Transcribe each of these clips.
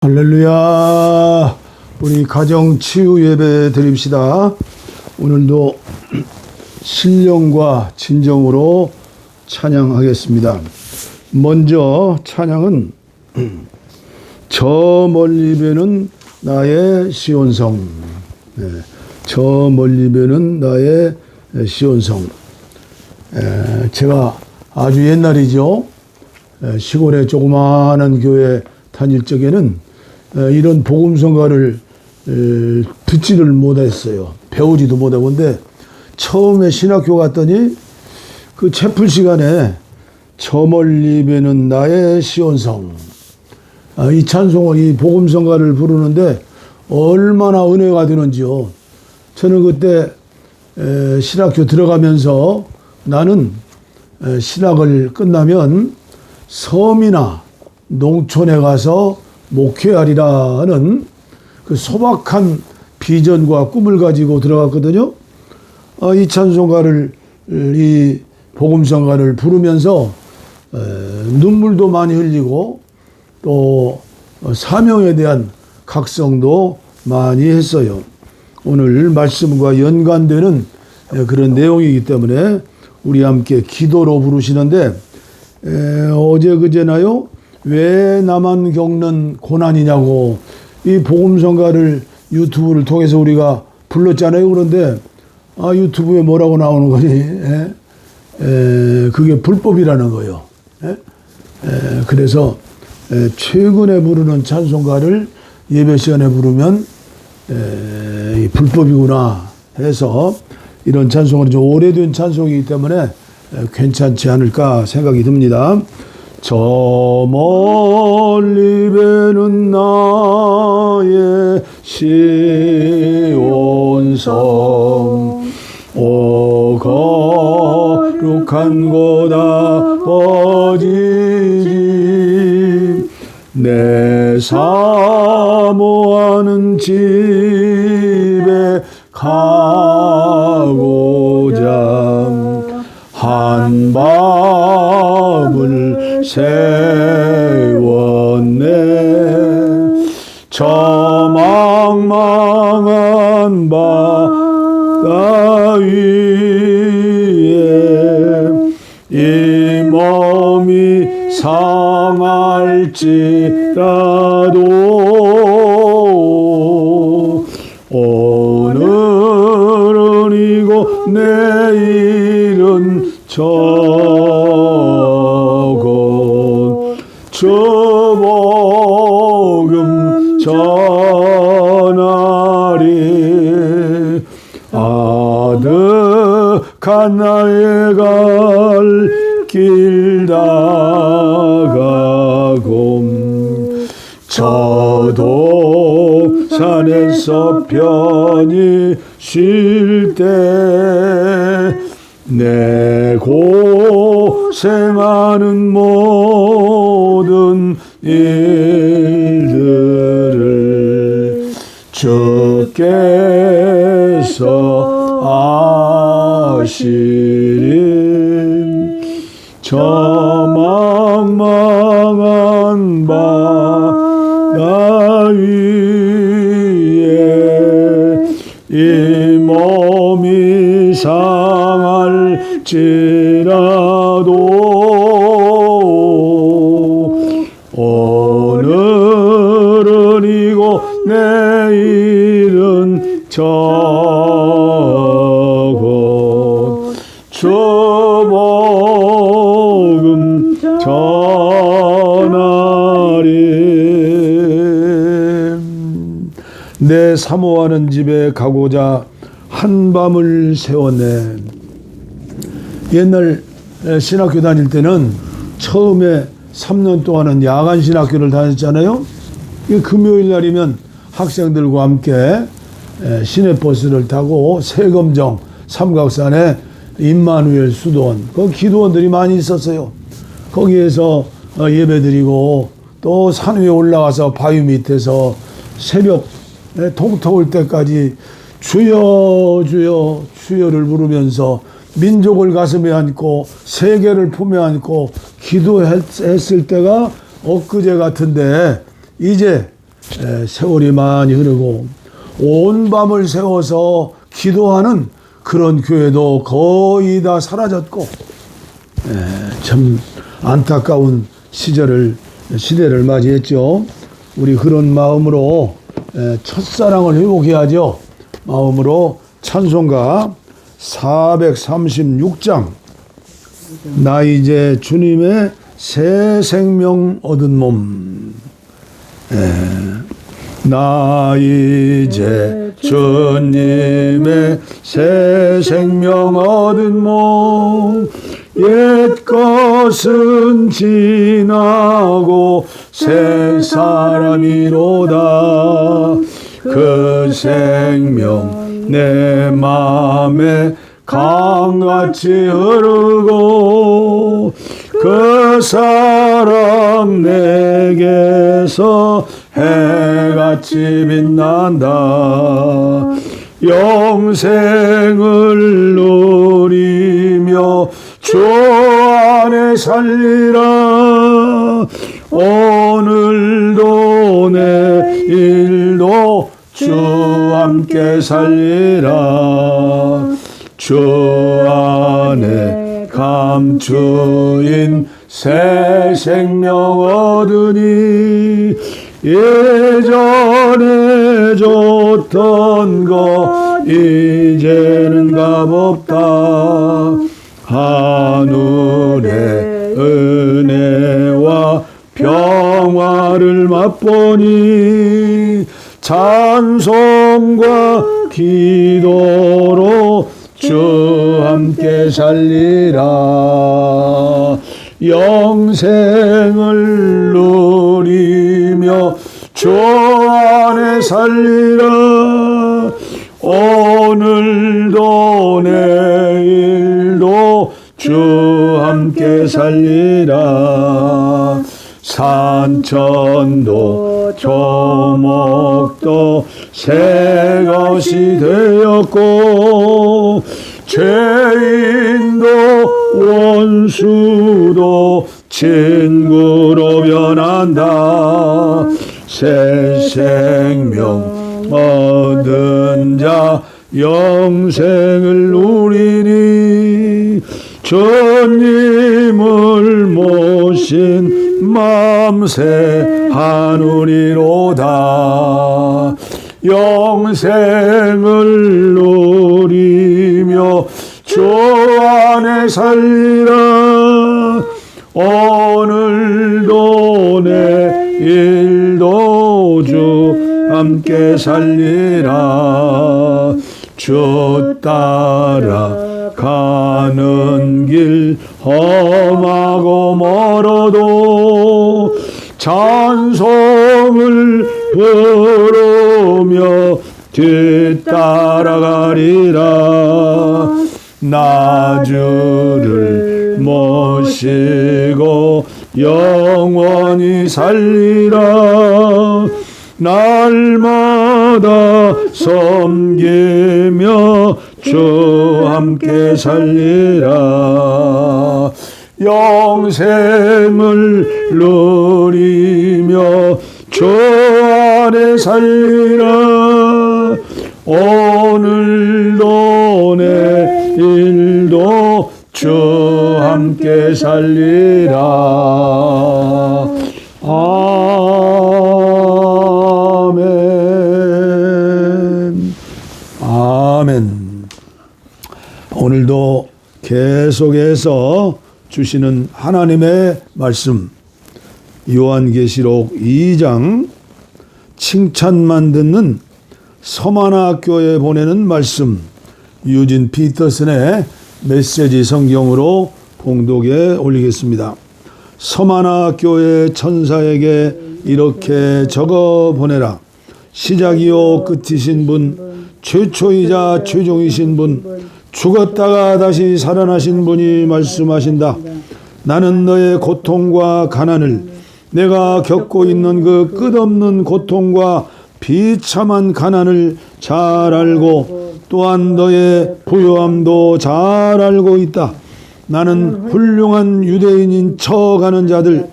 할렐루야. 우리 가정 치유 예배 드립시다. 오늘도 신령과 진정으로 찬양하겠습니다. 먼저 찬양은 저 멀리 뵈는 나의 시온성. 저 멀리 뵈는 나의 시온성. 제가 아주 옛날이죠. 시골의 조그마한 교회 다닐 적에는 이런 복음성가를 듣지를 못했어요. 배우지도 못하고. 근데 처음에 신학교 갔더니 그 채플 시간에 저 멀리 뵈는 나의 시온성, 이 찬송을, 이 복음성가를 부르는데 얼마나 은혜가 되는지요. 저는 그때 신학교 들어가면서 나는 신학을 끝나면 섬이나 농촌에 가서 목회하리라 하는 그 소박한 비전과 꿈을 가지고 들어갔거든요. 이 찬송가를, 이 복음성가를 부르면서 눈물도 많이 흘리고 또 사명에 대한 각성도 많이 했어요. 오늘 말씀과 연관되는 그런 내용이기 때문에 우리 함께 기도로 부르시는데, 어제 그제나요, 왜 나만 겪는 고난이냐고 이 복음성가를 유튜브를 통해서 우리가 불렀잖아요. 그런데 유튜브에 뭐라고 나오는 거니? 그게 불법이라는 거예요. 그래서 최근에 부르는 찬송가를 예배 시간에 부르면 불법이구나 해서, 이런 찬송은 좀 오래된 찬송이기 때문에 괜찮지 않을까 생각이 듭니다. 저 멀리 뵈는 나의 시온성, 오 거룩한 곳 아버지, 내 사모하는 집에 가고자 한 밤을 세웠네. 저 망망한 바다 위에 이 몸이 상할지라도 오늘은 이고 내일은 저곳 주 복음 전하리. 아득한 나의 갈 길 다가곰, 저도 산에서 편히 쉴 때 내 고생하는 모든 일들을 주께서 아시리. 저 망망한 바다 위에 이 몸이 상할지라도 오늘은 이고 내일은 저곳 주 복음 전하리. 내 사모하는 집에 가고자 한 밤을 세웠네. 옛날 신학교 다닐 때는 처음에 3년 동안은 야간 신학교를 다녔잖아요. 금요일 날이면 학생들과 함께 시내버스를 타고 세검정 삼각산에 임마누엘 수도원, 그 기도원들이 많이 있었어요. 거기에서 예배드리고 또 산 위에 올라가서 바위 밑에서 새벽 동터 올 때까지 주여 주여 주여를 부르면서 민족을 가슴에 안고 세계를 품에 안고 기도했을 때가 엊그제 같은데, 이제 세월이 많이 흐르고 온 밤을 새워서 기도하는 그런 교회도 거의 다 사라졌고 참 안타까운 시대를 맞이했죠. 우리 그런 마음으로 첫사랑을 회복해야죠. 마음으로 찬송가 436장 나 이제 주님의 새 생명 얻은 몸 나 이제 주님의 새 생명 얻은 몸 옛 것은 지나고 새 사람이로다 그 생명 내 맘에 강같이 흐르고 그 사랑 내게서 해같이 빛난다 영생을 누리며 주 안에 살리라 오늘도 내일도 주 함께 살리라 주 안에 감추인 새 생명 얻으니 예전에 줬던 것 이제는 값없다 하늘의 은혜와 평화를 맛보니 찬송과 기도로 주 함께 살리라 영생을 누리며 주 안에 살리라 오늘도 내일도 주 함께 살리라 산천도 조목도 새 것이 되었고 죄인도 원수도 친구로 변한다 새 생명 얻은 자 영생을 누리니 주님을 모신 맘새 하누리로다 영생을 누리며 주 안에 살리라 오늘도 내일도 주 함께 살리라 주 따라 가는 길 험하고 멀어도 찬송을 부르며 뒤따라가리라 나 주를 모시고 영원히 살리라 날마다 섬기며 주 함께 살리라 영생을 누리며 주 안에 살리라 오늘도 내일도 주 함께 살리라 아멘 아멘 오늘도 계속해서 주시는 하나님의 말씀 요한계시록 2장 칭찬만 듣는 서만화 교회에 보내는 말씀 유진 피터슨의 메시지 성경으로 봉독에 올리겠습니다. 서만화 교회 천사에게 이렇게 적어 보내라. 시작이요 끝이신 분 최초이자 최종이신 분 죽었다가 다시 살아나신 분이 말씀하신다. 나는 너의 고통과 가난을 내가 겪고 있는 그 끝없는 고통과 비참한 가난을 잘 알고 또한 너의 부요함도 잘 알고 있다. 나는 훌륭한 유대인인 척하는 자들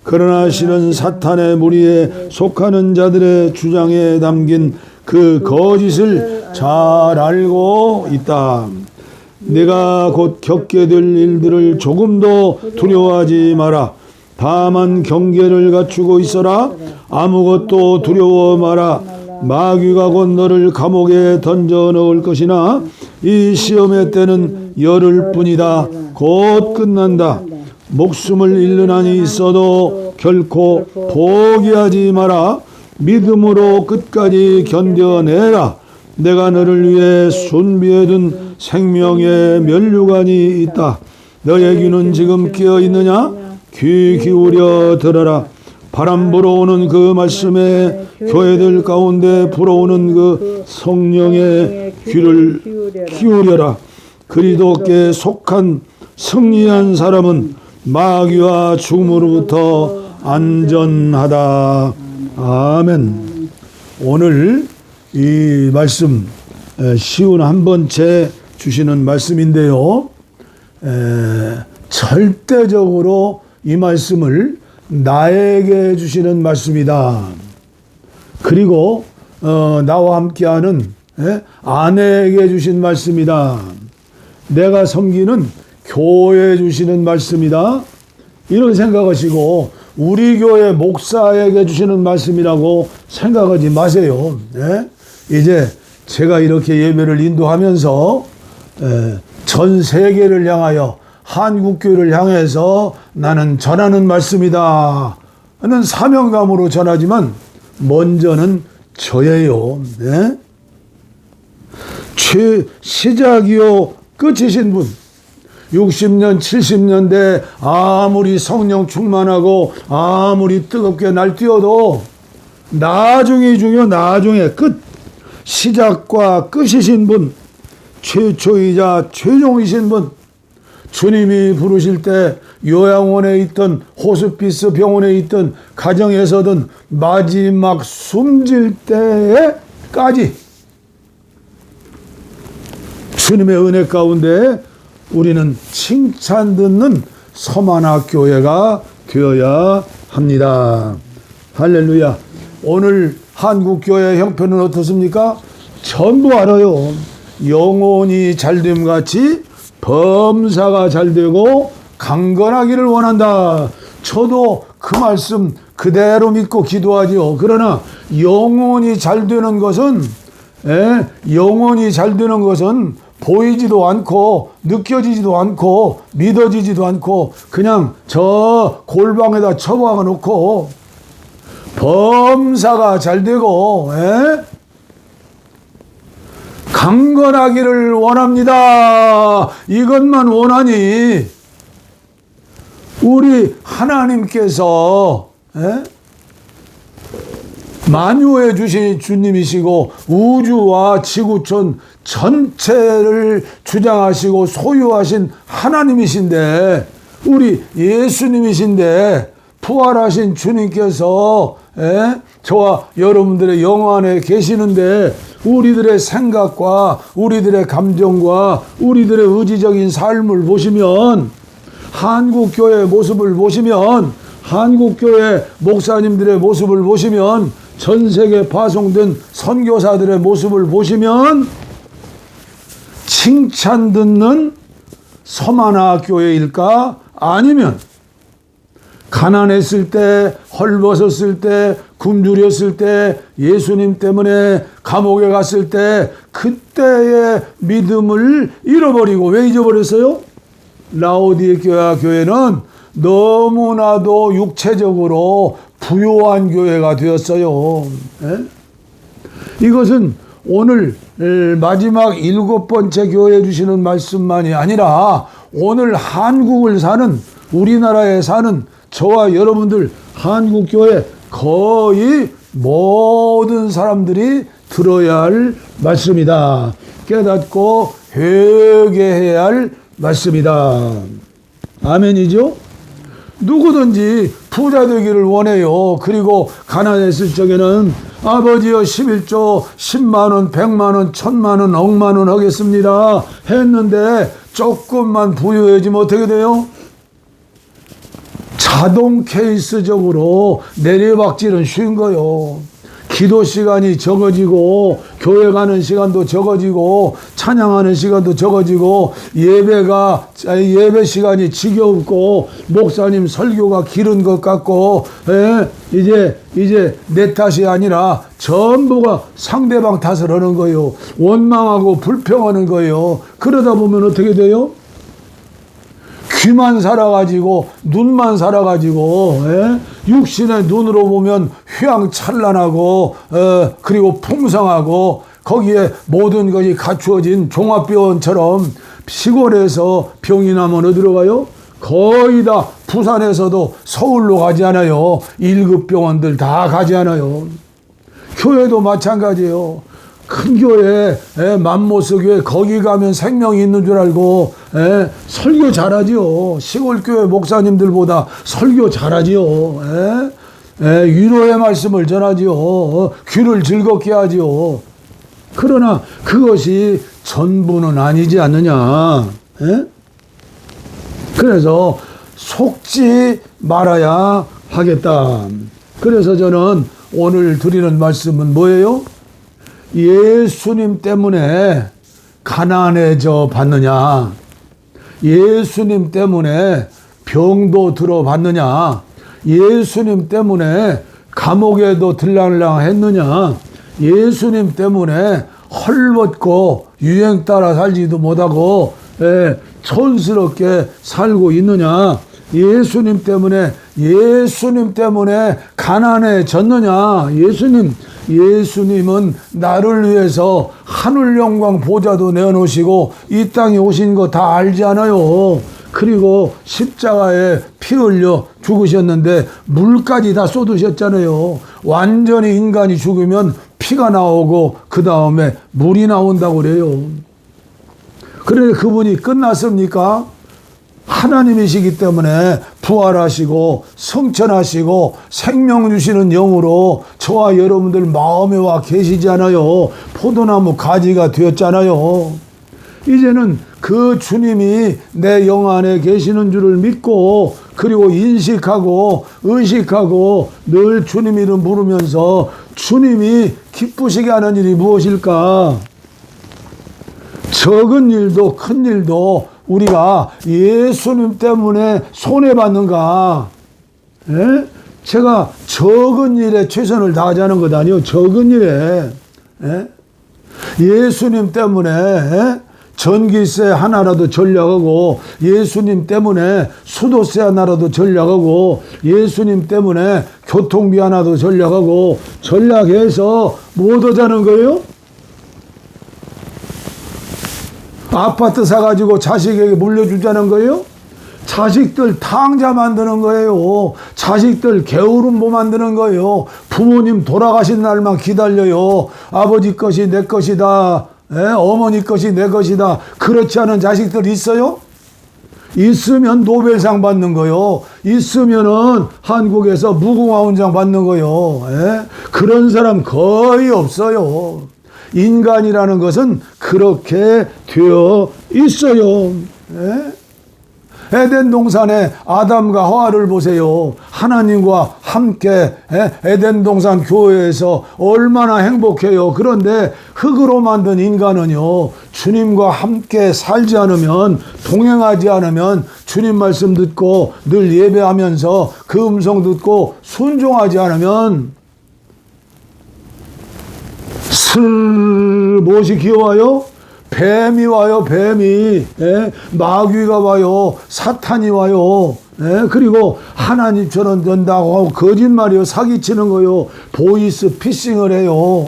그러나 실은 사탄의 무리에 속하는 자들의 주장에 담긴 그 거짓을 잘 알고 있다. 내가 곧 겪게 될 일들을 조금도 두려워하지 마라. 다만 경계를 갖추고 있어라. 아무것도 두려워 마라. 마귀가 곧 너를 감옥에 던져 넣을 것이나 이 시험의 때는 열흘 뿐이다. 곧 끝난다. 목숨을 잃는 한이 있어도 결코 포기하지 마라. 믿음으로 끝까지 견뎌내라. 내가 너를 위해 준비해둔 생명의 면류관이 있다. 너의 귀는 지금 끼어 있느냐? 귀 기울여 들어라. 바람 불어오는 그 말씀에 교회들 가운데 불어오는 그 성령의 귀를 기울여라. 그리스도께 속한 승리한 사람은 마귀와 죽음으로부터 안전하다. 아멘. 오늘 이 말씀 쉬운 한 번째 주시는 말씀인데요. 절대적으로 이 말씀을 나에게 주시는 말씀이다. 그리고 나와 함께하는 아내에게 주신 말씀이다. 내가 섬기는 교회에 주시는 말씀이다. 이런 생각하시고 우리 교회 목사에게 주시는 말씀이라고 생각하지 마세요. 이제 제가 이렇게 예배를 인도하면서 전 세계를 향하여 한국교회를 향해서 나는 전하는 말씀이다 하는 사명감으로 전하지만 먼저는 저예요. 시작이요 끝이신 분, 60년 70년대 아무리 성령 충만하고 아무리 뜨겁게 날뛰어도 나중이 중요. 나중에 끝, 시작과 끝이신 분, 최초이자 최종이신 분, 주님이 부르실 때 요양원에 있던 호스피스 병원에 있던 가정에서든 마지막 숨질 때에까지 주님의 은혜 가운데 우리는 칭찬 듣는 서만화 교회가 되어야 합니다. 할렐루야. 오늘 한국교회 형편은 어떻습니까? 전부 알아요. 영혼이 잘됨 같이 범사가 잘되고 강건하기를 원한다. 저도 그 말씀 그대로 믿고 기도하지요. 그러나 영혼이 잘되는 것은 보이지도 않고 느껴지지도 않고 믿어지지도 않고 그냥 저 골방에다 처박아 놓고 범사가 잘되고 강건하기를 원합니다. 이것만 원하니 우리 하나님께서 만유해 주신 주님이시고 우주와 지구촌 전체를 주장하시고 소유하신 하나님이신데 우리 예수님이신데 부활하신 주님께서 저와 여러분들의 영혼 안에 계시는데 우리들의 생각과 우리들의 감정과 우리들의 의지적인 삶을 보시면 한국교회의 모습을 보시면 한국교회 목사님들의 모습을 보시면 전 세계 파송된 선교사들의 모습을 보시면 칭찬 듣는 서만화 교회일까? 아니면 가난했을 때, 헐벗었을 때, 굶주렸을 때, 예수님 때문에 감옥에 갔을 때 그때의 믿음을 잃어버리고, 왜 잊어버렸어요? 라오디게아 교회는 너무나도 육체적으로 부요한 교회가 되었어요. 이것은 오늘 마지막 7번째 교회에 주시는 말씀만이 아니라 오늘 한국을 사는, 우리나라에 사는 저와 여러분들 한국교회 거의 모든 사람들이 들어야 할 말씀이다. 깨닫고 회개해야 할 말씀이다. 아멘이죠? 누구든지 부자 되기를 원해요. 그리고 가난했을 적에는 아버지여 11조 10만원 100만원 1000만원 억만원 하겠습니다 했는데 조금만 부유해지면 어떻게 돼요? 자동 케이스적으로 내리박질은 쉬운 거요. 기도 시간이 적어지고 교회 가는 시간도 적어지고 찬양하는 시간도 적어지고 예배 시간이 지겹고 목사님 설교가 길은 것 같고 이제 내 탓이 아니라 전부가 상대방 탓을 하는 거예요. 원망하고 불평하는 거예요. 그러다 보면 어떻게 돼요? 귀만 살아가지고 눈만 살아가지고 육신의 눈으로 보면 휘황찬란하고 그리고 풍성하고 거기에 모든 것이 갖추어진 종합병원처럼 시골에서 병이 나면 어디로 가요? 거의 다 부산에서도 서울로 가지 않아요. 1급 병원들 다 가지 않아요. 교회도 마찬가지예요. 큰 교회, 맘모스 교회, 거기 가면 생명이 있는 줄 알고, 설교 잘하지요. 시골교회 목사님들보다 설교 잘하지요. 위로의 말씀을 전하지요. 귀를 즐겁게 하지요. 그러나 그것이 전부는 아니지 않느냐. 그래서 속지 말아야 하겠다. 그래서 저는 오늘 드리는 말씀은 뭐예요? 예수님 때문에 가난해져 봤느냐? 예수님 때문에 병도 들어봤느냐? 예수님 때문에 감옥에도 들락날락 했느냐? 예수님 때문에 헐벗고 유행 따라 살지도 못하고 촌스럽게 살고 있느냐? 예수님 때문에 가난해졌느냐? 예수님은 나를 위해서 하늘 영광 보좌도 내어놓으시고 이 땅에 오신 거 다 알지 않아요? 그리고 십자가에 피 흘려 죽으셨는데 물까지 다 쏟으셨잖아요. 완전히 인간이 죽으면 피가 나오고 그 다음에 물이 나온다고 그래요. 그런데 그분이 끝났습니까? 하나님이시기 때문에 부활하시고 성천하시고 생명 주시는 영으로 저와 여러분들 마음에 와 계시잖아요. 포도나무 가지가 되었잖아요. 이제는 그 주님이 내 영 안에 계시는 줄을 믿고 그리고 인식하고 의식하고 늘 주님 이름 부르면서 주님이 기쁘시게 하는 일이 무엇일까? 적은 일도 큰 일도 우리가 예수님 때문에 손해받는가? 제가 적은 일에 최선을 다하자는 것 아니에요. 적은 일에. 예수님 때문에 전기세 하나라도 전략하고 예수님 때문에 수도세 하나라도 전략하고 예수님 때문에 교통비 하나도 전략하고 전략해서 못 하자는 거예요? 아파트 사가지고 자식에게 물려주자는 거예요? 자식들 탕자 만드는 거예요. 자식들 게으름보 만드는 거예요. 부모님 돌아가신 날만 기다려요. 아버지 것이 내 것이다. 어머니 것이 내 것이다. 그렇지 않은 자식들 있어요? 있으면 노벨상 받는 거요. 있으면은 한국에서 무궁화훈장 받는 거요. 그런 사람 거의 없어요. 인간이라는 것은 그렇게 되어 있어요. 에덴 동산에 아담과 하와를 보세요. 하나님과 함께 에덴 동산 교회에서 얼마나 행복해요. 그런데 흙으로 만든 인간은요, 주님과 함께 살지 않으면, 동행하지 않으면, 주님 말씀 듣고 늘 예배하면서 그 음성 듣고 순종하지 않으면 무엇이 기어와요? 뱀이 와요. 뱀이. 마귀가 와요. 사탄이 와요. 그리고 하나님처럼 된다고 하고 거짓말이요. 사기치는 거요. 보이스 피싱을 해요.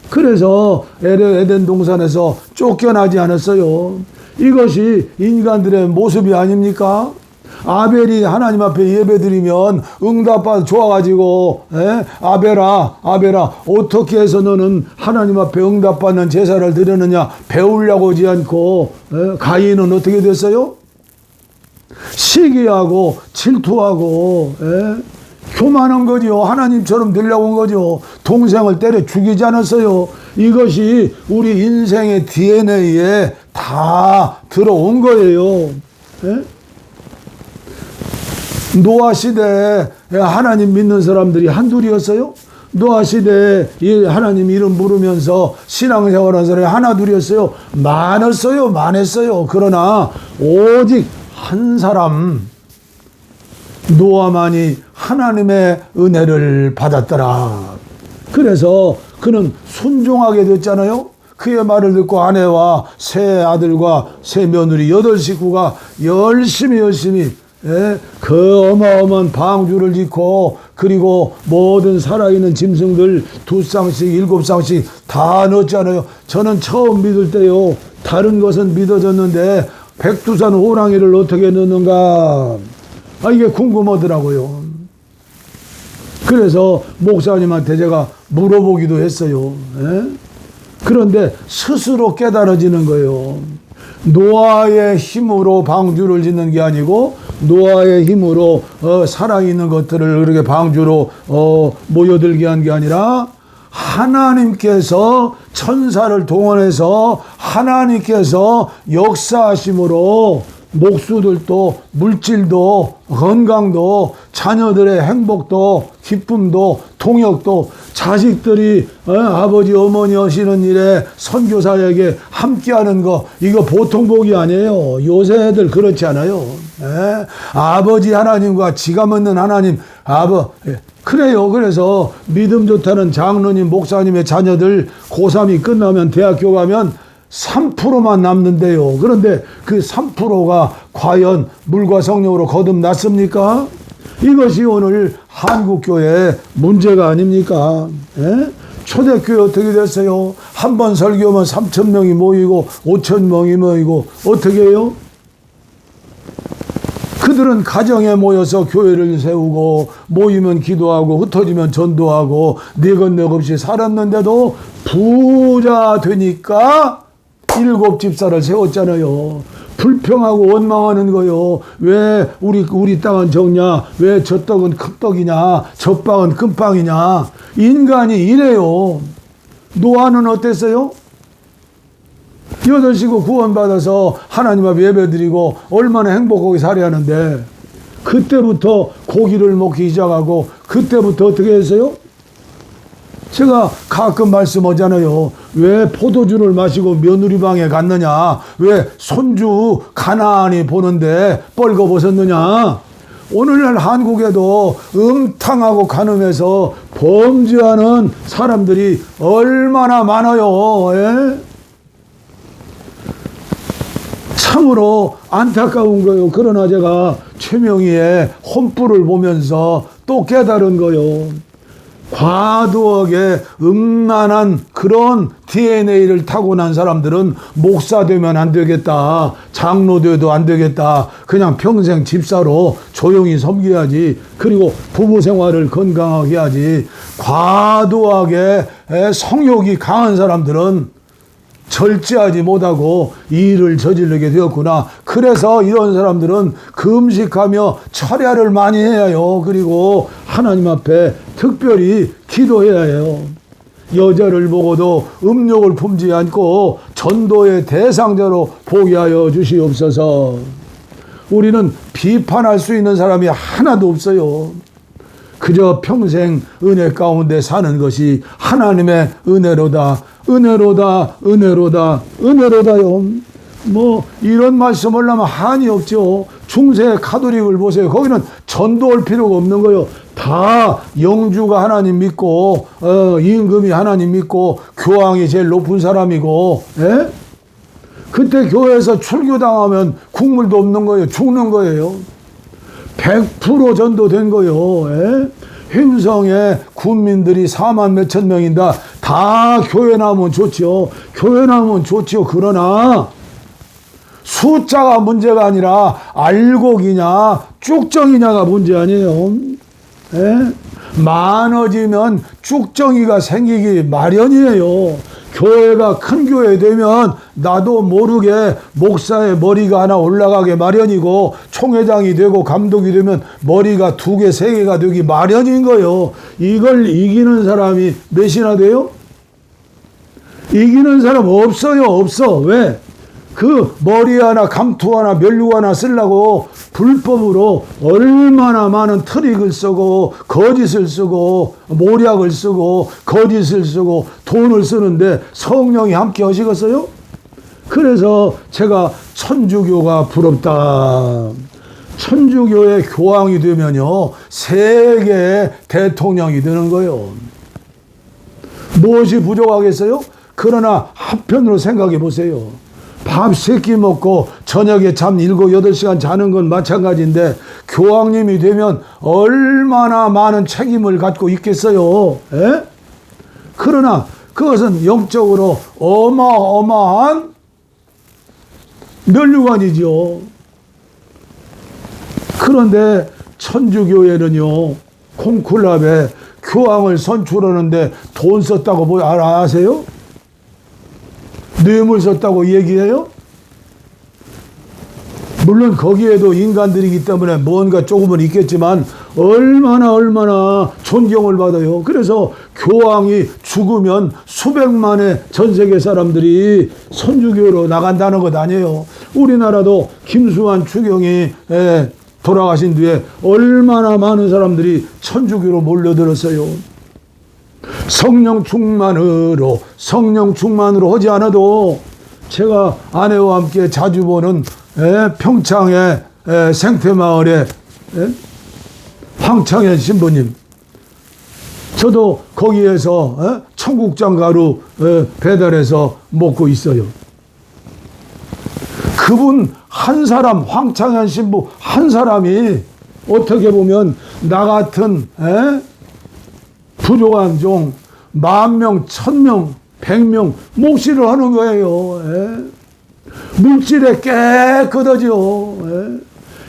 그래서 에덴 동산에서 쫓겨나지 않았어요. 이것이 인간들의 모습이 아닙니까? 아벨이 하나님 앞에 예배드리면 응답받아 좋아가지고 아벨아 어떻게 해서 너는 하나님 앞에 응답받는 제사를 드렸느냐 배우려고 하지 않고 가인은 어떻게 됐어요? 시기하고 질투하고 교만한 거지요. 하나님처럼 되려고 온 거죠. 동생을 때려 죽이지 않았어요. 이것이 우리 인생의 DNA에 다 들어온 거예요. 노아 시대에 하나님 믿는 사람들이 한둘이었어요? 노아 시대에 하나님 이름 부르면서 신앙생활한 사람이 하나둘이었어요? 많았어요. 많았어요. 그러나 오직 한 사람 노아만이 하나님의 은혜를 받았더라. 그래서 그는 순종하게 됐잖아요. 그의 말을 듣고 아내와 세 아들과 세 며느리 8식구가 열심히 그 어마어마한 방주를 짓고, 그리고 모든 살아있는 짐승들 2쌍씩 7쌍씩 다 넣었잖아요. 저는 처음 믿을 때요, 다른 것은 믿어졌는데 백두산 호랑이를 어떻게 넣는가, 이게 궁금하더라고요. 그래서 목사님한테 제가 물어보기도 했어요. 그런데 스스로 깨달아지는 거예요. 노아의 힘으로 방주를 짓는 게 아니고, 노아의 힘으로 살아있는 것들을 그렇게 방주로 모여들게 한 게 아니라, 하나님께서 천사를 동원해서 하나님께서 역사하심으로 목수들도, 물질도, 건강도, 자녀들의 행복도, 기쁨도, 통역도, 자식들이 아버지 어머니 하시는 일에 선교사에게 함께하는 거, 이거 보통 복이 아니에요. 요새 애들 그렇지 않아요. 아버지 하나님과 지가 먹는 하나님, 그래요. 그래서 믿음 좋다는 장로님, 목사님의 자녀들 고3이 끝나면 대학교 가면 3%만 남는데요. 그런데 그 3%가 과연 물과 성령으로 거듭났습니까? 이것이 오늘 한국교회의 문제가 아닙니까? 초대교회 어떻게 됐어요? 한 번 설교하면 3,000명이 모이고 5,000명이 모이고 어떻게 해요? 그들은 가정에 모여서 교회를 세우고, 모이면 기도하고, 흩어지면 전도하고, 내건내것 없이 살았는데도 부자 되니까 7 집사를 세웠잖아요. 불평하고 원망하는 거요. 왜 우리 땅은 적냐? 왜 저 떡은 큰 떡이냐? 저 빵은 큰 빵이냐? 인간이 이래요. 노아는 어땠어요? 8식구 구원받아서 하나님 앞에 예배드리고 얼마나 행복하게 살아야 하는데, 그때부터 고기를 먹기 시작하고, 그때부터 어떻게 했어요? 제가 가끔 말씀하잖아요. 왜 포도주를 마시고 며느리방에 갔느냐? 왜 손주 가나안이 보는데 뻘거벗었느냐? 오늘날 한국에도 음탕하고 간음해서 범죄하는 사람들이 얼마나 많아요. 참으로 안타까운 거요. 그러나 제가 최명희의 혼불을 보면서 또 깨달은 거요. 과도하게 음란한 그런 DNA를 타고난 사람들은 목사 되면 안 되겠다, 장로 돼도 안 되겠다, 그냥 평생 집사로 조용히 섬겨야지, 그리고 부부 생활을 건강하게 해야지. 과도하게 성욕이 강한 사람들은 절제하지 못하고 일을 저지르게 되었구나. 그래서 이런 사람들은 금식하며 철야를 많이 해야 해요. 그리고 하나님 앞에 특별히 기도해야 해요. 여자를 보고도 음욕을 품지 않고 전도의 대상자로 보게 하여 주시옵소서. 우리는 비판할 수 있는 사람이 하나도 없어요. 그저 평생 은혜 가운데 사는 것이 하나님의 은혜로다. 은혜로다, 은혜로다, 은혜로다요. 뭐 이런 말씀을 하면 한이 없죠. 중세 가톨릭을 보세요. 거기는 전도할 필요가 없는 거예요. 다 영주가 하나님 믿고, 임금이 하나님 믿고, 교황이 제일 높은 사람이고, 그때 교회에서 출교당하면 국물도 없는 거예요. 죽는 거예요. 100% 전도된 거예요. 횡성에 군민들이 4만 몇천 명인다. 다 교회 나오면 좋지요. 교회 나오면 좋지요. 그러나 숫자가 문제가 아니라 알곡이냐 쭉정이냐가 문제 아니에요. 많아지면 쭉정이가 생기기 마련이에요. 교회가 큰 교회 되면 나도 모르게 목사의 머리가 하나 올라가게 마련이고, 총회장이 되고 감독이 되면 머리가 2개, 3개가 되기 마련인 거예요. 이걸 이기는 사람이 몇이나 돼요? 이기는 사람 없어요. 없어. 왜? 그 머리 하나, 감투 하나, 면류 하나 쓰려고 불법으로 얼마나 많은 트릭을 쓰고 거짓을 쓰고 모략을 쓰고 거짓을 쓰고 돈을 쓰는데 성령이 함께 하시겠어요? 그래서 제가 천주교가 부럽다. 천주교의 교황이 되면요, 세계 대통령이 되는 거예요. 무엇이 부족하겠어요? 그러나 한편으로 생각해 보세요. 밥 3끼 먹고 저녁에 잠 7, 8시간 자는 건 마찬가지인데 교황님이 되면 얼마나 많은 책임을 갖고 있겠어요. 에? 그러나 그것은 영적으로 어마어마한 면류관이죠. 그런데 천주교회는요, 콘클라베 교황을 선출하는데 돈 썼다고 아세요? 뇌물 썼다고 얘기해요? 물론 거기에도 인간들이기 때문에 뭔가 조금은 있겠지만 얼마나 존경을 받아요. 그래서 교황이 죽으면 수백만의 전 세계 사람들이 천주교로 나간다는 것 아니에요. 우리나라도 김수환 추경이 돌아가신 뒤에 얼마나 많은 사람들이 천주교로 몰려들었어요. 성령 충만으로 하지 않아도 제가 아내와 함께 자주 보는 평창의 생태마을의 황창현 신부님, 저도 거기에서 청국장 가루 배달해서 먹고 있어요. 그분 한 사람, 황창현 신부 한 사람이 어떻게 보면 나 같은 부족한 종 10,000명, 1,000명, 100명 몫이를 하는 거예요. 물질에 깨끗하지요.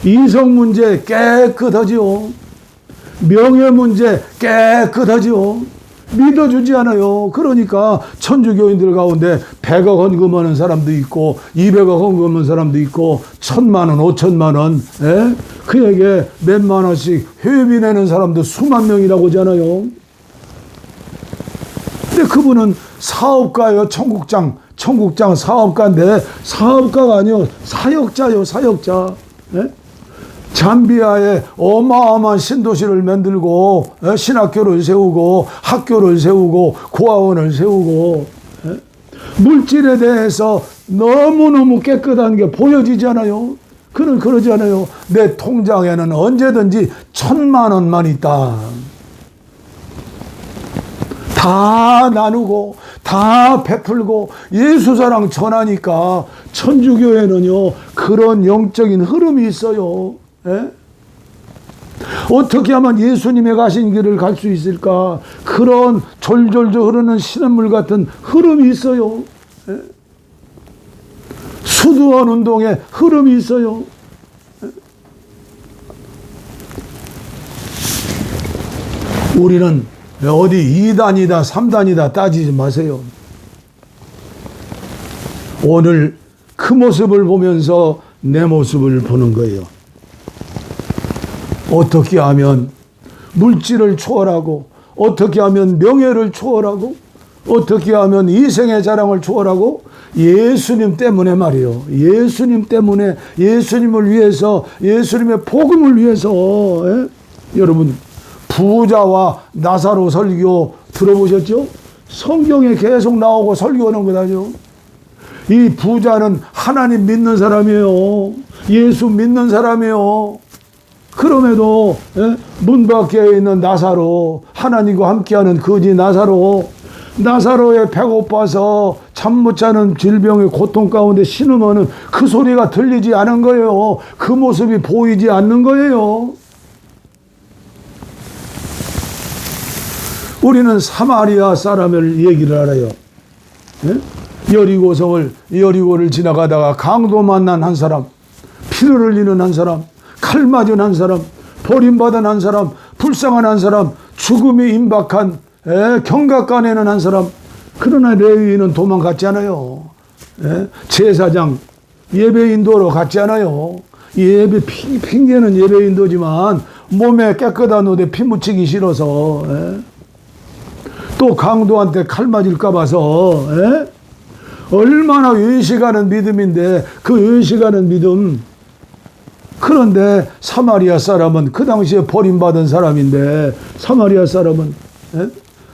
이성 문제 깨끗하지요. 명예 문제 깨끗하지요. 믿어주지 않아요. 그러니까 천주교인들 가운데 100억 헌금하는 사람도 있고 200억 헌금하는 사람도 있고 1,000만 원, 5천만 원, 그에게 몇만 원씩 회비 내는 사람도 수만 명이라고 하잖아요. 근데 그분은 사업가예요. 청국장 사업가인데 사업가가 아니요, 사역자요, 사역자. 잠비아에 어마어마한 신도시를 만들고 신학교를 세우고 학교를 세우고 고아원을 세우고 물질에 대해서 너무너무 깨끗한 게 보여지잖아요. 그는 그러지 않아요. 내 통장에는 언제든지 1,000만 원만 있다. 다 나누고 다 베풀고 예수사랑 전하니까 천주교회는요, 그런 영적인 흐름이 있어요. 어떻게 하면 예수님의 가신 길을 갈 수 있을까? 그런 졸졸졸 흐르는 시냇물 같은 흐름이 있어요. 수두원 운동에 흐름이 있어요. 우리는 어디 2단이다 3단이다 따지지 마세요. 오늘 그 모습을 보면서 내 모습을 보는 거예요. 어떻게 하면 물질을 초월하고, 어떻게 하면 명예를 초월하고, 어떻게 하면 이생의 자랑을 초월하고, 예수님 때문에 말이에요. 예수님 때문에, 예수님을 위해서, 예수님의 복음을 위해서. 여러분, 부자와 나사로 설교 들어보셨죠? 성경에 계속 나오고 설교하는 거다죠. 이 부자는 하나님 믿는 사람이에요. 예수 믿는 사람이에요. 그럼에도 문 밖에 있는 나사로, 하나님과 함께하는 거지 나사로의 배고파서 잠 못 자는 질병의 고통 가운데 신음하는 그 소리가 들리지 않은 거예요. 그 모습이 보이지 않는 거예요. 우리는 사마리아 사람을 얘기를 알아요. 여리고를 지나가다가 강도 만난 한 사람, 피를 흘리는 한 사람, 칼 맞은 한 사람, 버림받은 한 사람, 불쌍한 한 사람, 죽음이 임박한 경각간에는 한 사람. 그러나 레위인은 도망갔지 않아요. 제사장 예배인도로 갔지 않아요. 예배 핑계는 예배인도지만 몸에 깨끗한 옷에 피 묻히기 싫어서 또 강도한테 칼 맞을까 봐서 얼마나 외식하는 믿음인데 그 외식하는 믿음. 그런데 사마리아 사람은 그 당시에 버림받은 사람인데 사마리아 사람은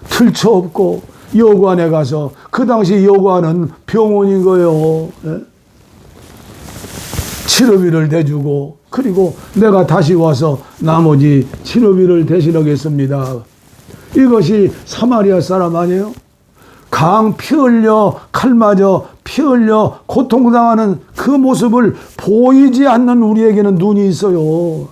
틀쳐없고 여관에 가서 그 당시 여관은 병원인 거예요. 치료비를 대주고 그리고 내가 다시 와서 나머지 치료비를 대신하겠습니다. 이것이 사마리아 사람 아니에요? 강 피 흘려 칼 맞아 피 흘려 고통당하는 그 모습을 보이지 않는 우리에게는 눈이 있어요.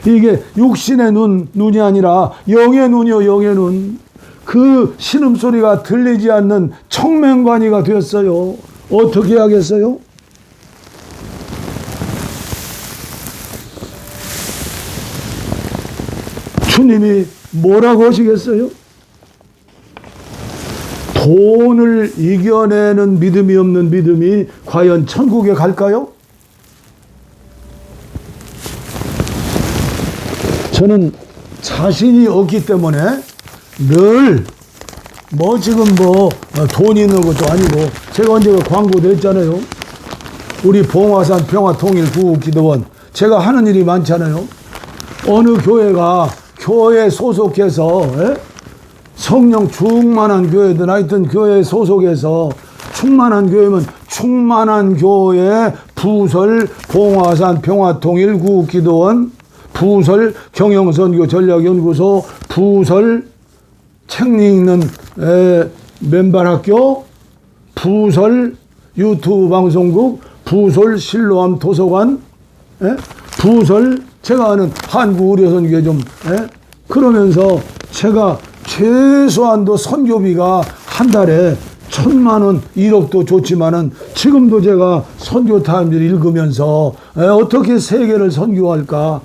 이게 육신의 눈이 아니라 영의 눈이요, 영의 눈. 그 신음소리가 들리지 않는 청맹관이가 되었어요. 어떻게 하겠어요? 주님이 뭐라고 하시겠어요? 돈을 이겨내는 믿음이 없는 믿음이 과연 천국에 갈까요? 저는 자신이 없기 때문에 늘 지금 돈 있는 것도 아니고 제가 언제가 광고도 했잖아요. 우리 봉화산 평화통일구국기도원 제가 하는 일이 많잖아요. 어느 교회가 교회 소속해서 성령 충만한 교회든 하여튼 교회 소속해서 충만한 교회면 충만한 교회 부설 봉화산 평화통일구국기도원 부설 경영선교 전략연구소 부설 책 읽는 맨발학교 부설 유튜브 방송국 부설 실로암 도서관 부설 제가 아는 한국의료선교 좀 그러면서 제가 최소한도 선교비가 한 달에 1,000만 원, 1억도 좋지만은 지금도 제가 선교 타임즈를 읽으면서 어떻게 세계를 선교할까?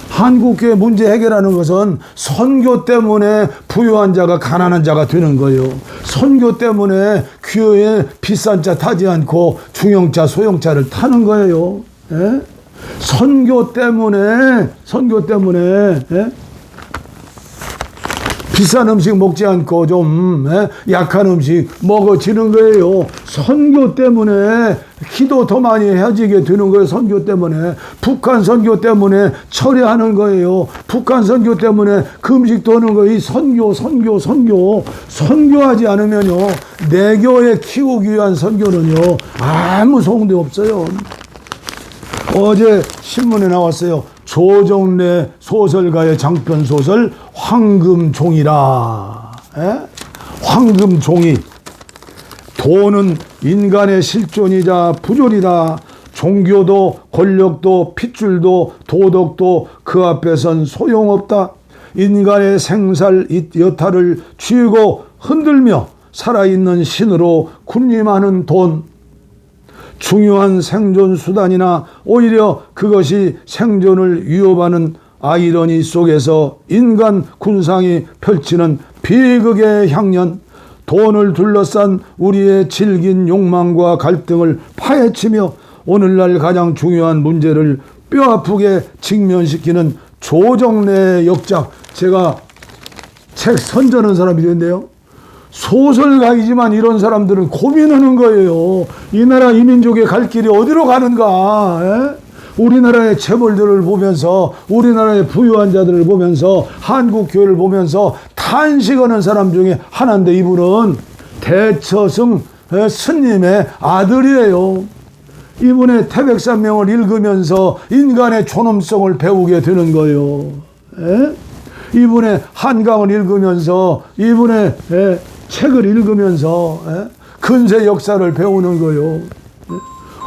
한국교회 문제 해결하는 것은 선교 때문에 부유한 자가 가난한 자가 되는 거예요. 선교 때문에 교회에 비싼 차 타지 않고 중형차, 소형차를 타는 거예요. 선교 때문에 비싼 음식 먹지 않고 좀 약한 음식 먹어지는 거예요. 선교 때문에 기도 더 많이 해지게 되는 거예요. 선교 때문에 북한 선교 때문에 철회하는 거예요. 북한 선교 때문에 금식도 하는 거예요. 이 선교하지 않으면요 내 교회 키우기 위한 선교는요 아무 소용도 없어요. 어제 신문에 나왔어요. 조정래 소설가의 장편 소설 황금종이라. 황금종이. 돈은 인간의 실존이자 부존이다. 종교도 권력도 핏줄도 도덕도 그 앞에선 소용없다. 인간의 생살 여타를 쥐고 흔들며 살아있는 신으로 군림하는 돈. 중요한 생존 수단이나 오히려 그것이 생존을 위협하는 아이러니 속에서 인간 군상이 펼치는 비극의 향연, 돈을 둘러싼 우리의 질긴 욕망과 갈등을 파헤치며 오늘날 가장 중요한 문제를 뼈아프게 직면시키는 조정래의 역작. 제가 책 선전한 사람이 된대요. 소설가이지만 이런 사람들은 고민하는 거예요. 이 나라 이 민족의 갈 길이 어디로 가는가. 우리나라의 재벌들을 보면서 우리나라의 부유한 자들을 보면서 한국교회를 보면서 탄식하는 사람 중에 하나인데 이분은 대처승 스님의 아들이에요. 이분의 태백산명을 읽으면서 인간의 존엄성을 배우게 되는 거예요. 이분의 한강을 읽으면서 이분의 책을 읽으면서 근세 역사를 배우는 거예요.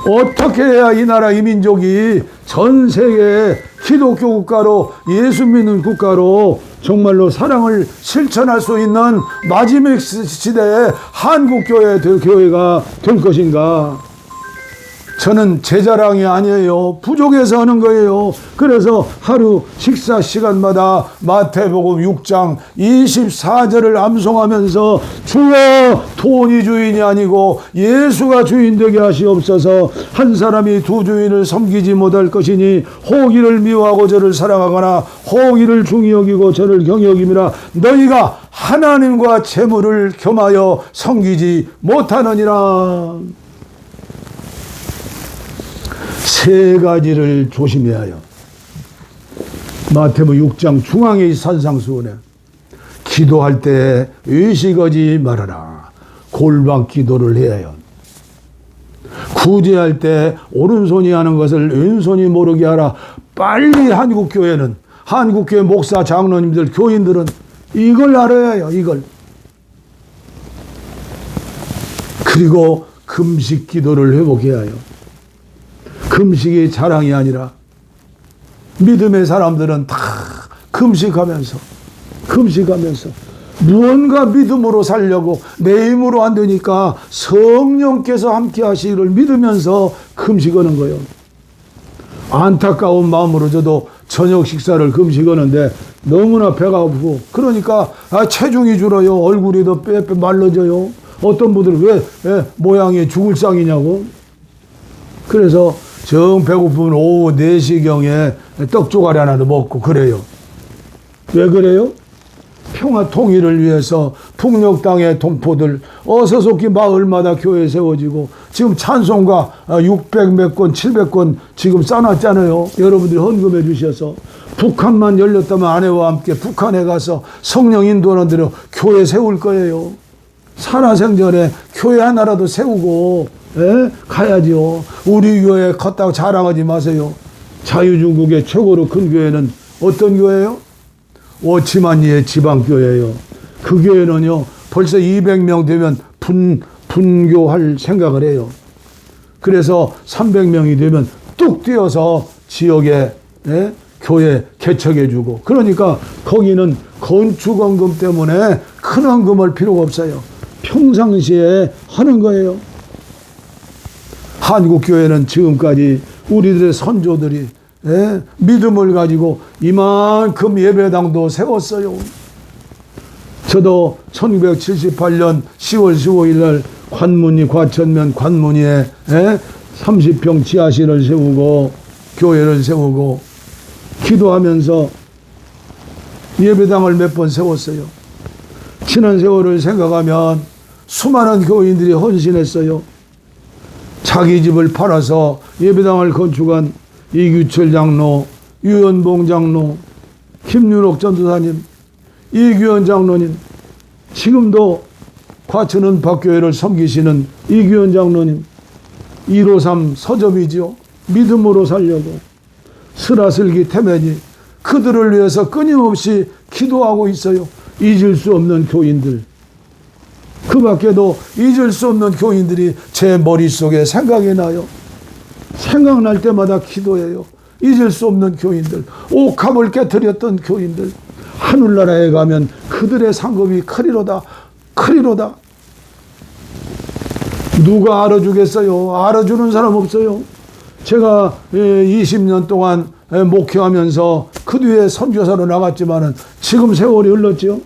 어떻게 해야 이 나라 이 민족이 전 세계 기독교 국가로 예수 믿는 국가로 정말로 사랑을 실천할 수 있는 마지막 시대의 한국교회가 될 것인가. 저는 제 자랑이 아니에요. 부족해서 하는 거예요. 그래서 하루 식사 시간마다 마태복음 6장 24절을 암송하면서 주여 돈이 주인이 아니고 예수가 주인 되게 하시옵소서. 한 사람이 두 주인을 섬기지 못할 것이니 호기를 미워하고 저를 사랑하거나 호기를 중히 여기고 저를 경히 여김이라. 너희가 하나님과 재물을 겸하여 섬기지 못하느니라. 세 가지를 조심해야 해요. 마태복음 6장 중앙에 이 산상수훈에 기도할 때 의식하지 말아라. 골방 기도를 해야 해요. 구제할 때 오른손이 하는 것을 왼손이 모르게 하라. 빨리 한국교회 목사 장로님들 교인들은 이걸 알아야 해요. 이걸. 그리고 금식 기도를 회복해야 해요. 금식이 자랑이 아니라 믿음의 사람들은 다 금식하면서 무언가 믿음으로 살려고 내 힘으로 안 되니까 성령께서 함께 하시기를 믿으면서 금식하는 거예요. 안타까운 마음으로 저도 저녁 식사를 금식하는데 너무나 배가 아프고 그러니까 체중이 줄어요. 얼굴이 더 빼빼 말라져요. 어떤 분들은 왜 모양이 죽을 상이냐고. 그래서 정 배고프면 오후 4시경에 떡조가리 하나도 먹고 그래요. 왜 그래요? 평화 통일을 위해서 북녘 땅의 동포들 어서속히 마을마다 교회 세워지고 지금 찬송가 600 몇 건 700건 지금 쌓아놨잖아요. 여러분들이 헌금해 주셔서 북한만 열렸다면 아내와 함께 북한에 가서 성령 인도하는 대로 교회 세울 거예요. 살아생전에 교회 하나라도 세우고 가야죠. 우리 교회 컸다고 자랑하지 마세요. 자유중국의 최고로 큰 교회는 어떤 교회예요? 워치만리의 지방교회예요. 그 교회는요 벌써 200명 되면 분교할 생각을 해요. 그래서 300명이 되면 뚝 뛰어서 지역에 교회 개척해주고, 그러니까 거기는 건축원금 때문에 큰 원금을 필요가 없어요. 평상시에 하는 거예요. 한국교회는 지금까지 우리들의 선조들이 믿음을 가지고 이만큼 예배당도 세웠어요. 저도 1978년 10월 15일 날 과천면 관문이에 30평 지하실을 세우고 교회를 세우고 기도하면서 예배당을 몇 번 세웠어요. 지난 세월을 생각하면 수많은 교인들이 헌신했어요. 자기 집을 팔아서 예배당을 건축한 이규철 장로, 유연봉 장로, 김윤옥 전도사님, 이규현 장로님, 지금도 과천은 박교회를 섬기시는 이규현 장로님, 153 서점이지요. 믿음으로 살려고 슬아슬기 태면이 그들을 위해서 끊임없이 기도하고 있어요. 잊을 수 없는 교인들, 그 밖에도 잊을 수 없는 교인들이 제 머릿속에 생각이 나요. 생각날 때마다 기도해요. 잊을 수 없는 교인들, 옥합을 깨뜨렸던 교인들, 하늘나라에 가면 그들의 상급이 크리로다. 누가 알아주겠어요? 알아주는 사람 없어요. 제가 20년 동안 목회하면서 그 뒤에 선교사로 나갔지만은 지금 세월이 흘렀죠.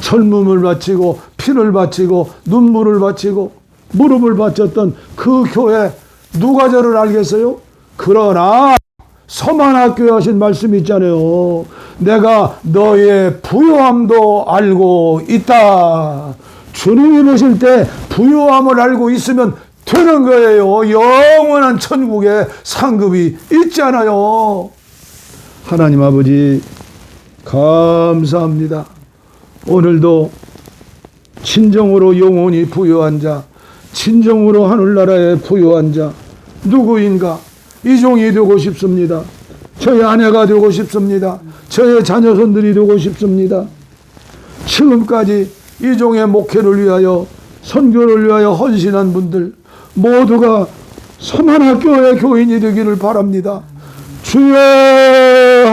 젊음을 바치고 피를 바치고 눈물을 바치고 무릎을 바쳤던 그 교회, 누가 저를 알겠어요? 그러나 서만학교에 하신 말씀이 있잖아요. 내가 너의 부요함도 알고 있다. 주님이 보실 때 부요함을 알고 있으면 되는 거예요. 영원한 천국에 상급이 있잖아요. 하나님 아버지 감사합니다. 오늘도 진정으로 영원히 부요한 자, 진정으로 하늘나라에 부요한 자 누구인가? 이 종이 되고 싶습니다. 저의 아내가 되고 싶습니다. 저의 자녀손들이 되고 싶습니다. 지금까지 이 종의 목회를 위하여, 선교를 위하여 헌신한 분들 모두가 서만학교의 교인이 되기를 바랍니다. 주여,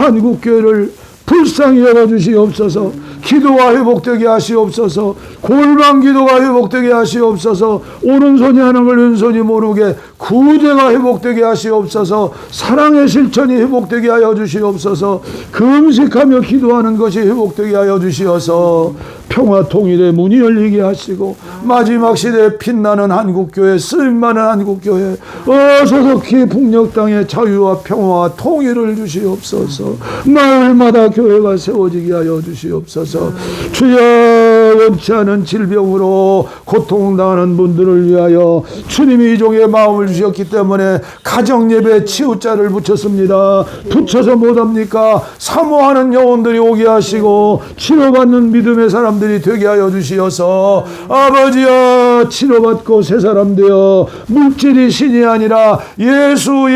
한국교회를 불쌍히 여겨주시옵소서. 기도가 회복되게 하시옵소서. 골반 기도가 회복되게 하시옵소서. 오른손이 하는 걸 왼손이 모르게 구제가 회복되게 하시옵소서. 사랑의 실천이 회복되게 하여 주시옵소서. 금식하며 기도하는 것이 회복되게 하여 주시어서 평화 통일의 문이 열리게 하시고 마지막 시대에 빛나는 한국교회, 쓰임 많은 한국교회, 어서속히 북녘 땅의 자유와 평화와 통일을 주시옵소서. 마을마다 교회가 세워지게 하여 주시옵소서. 주여, 원치 않은 질병으로 고통당하는 분들을 위하여 주님이 이 종의 마음을 주셨기 때문에 가정예배 치유자를 붙였습니다. 붙여서 못합니까? 사모하는 영혼들이 오게 하시고 치료받는 믿음의 사람들이 되게 하여 주시어서 아버지여, 치료받고 새 사람 되어 물질이 신이 아니라 예수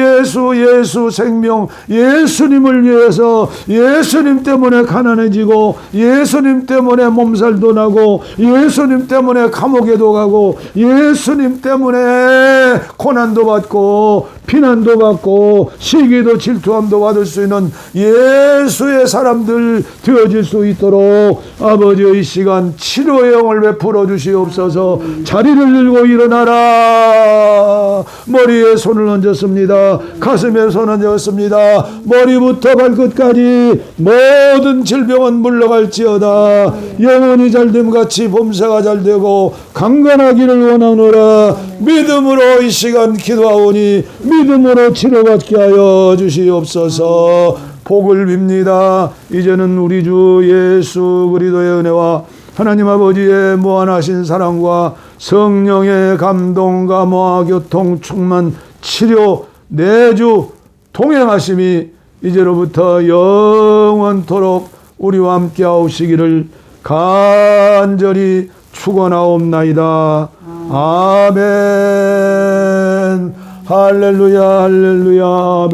생명, 예수님을 위해서, 예수님 때문에 가난해지고 예수님 때문에 몸살도 나고 예수님 때문에 감옥에도 가고 예수님 때문에 고난도 받고 비난도 받고 시기도 질투함도 받을 수 있는 예수의 사람들 되어질 수 있도록 아버지의 이 시간 치료의 영을 베풀어 주시옵소서. 자리를 들고 일어나라. 머리에 손을 얹었습니다. 가슴에 손을 얹었습니다. 머리부터 발끝까지 모든 질병은 물러갈지어다. 영혼이 잘됨같이 범사가 잘되고 강건하기를 원하노라. 믿음으로 이 시간 기도하오니 믿음으로 치료받게 하여 주시옵소서. 복을 빕니다. 이제는 우리 주 예수 그리스도의 은혜와 하나님 아버지의 무한하신 사랑과 성령의 감동, 감화, 교통, 충만, 치료, 내주, 동행하심이 이제로부터 영원토록 우리와 함께 하시기를 간절히 축원하옵나이다. 아멘. 할렐루야, 할렐루야.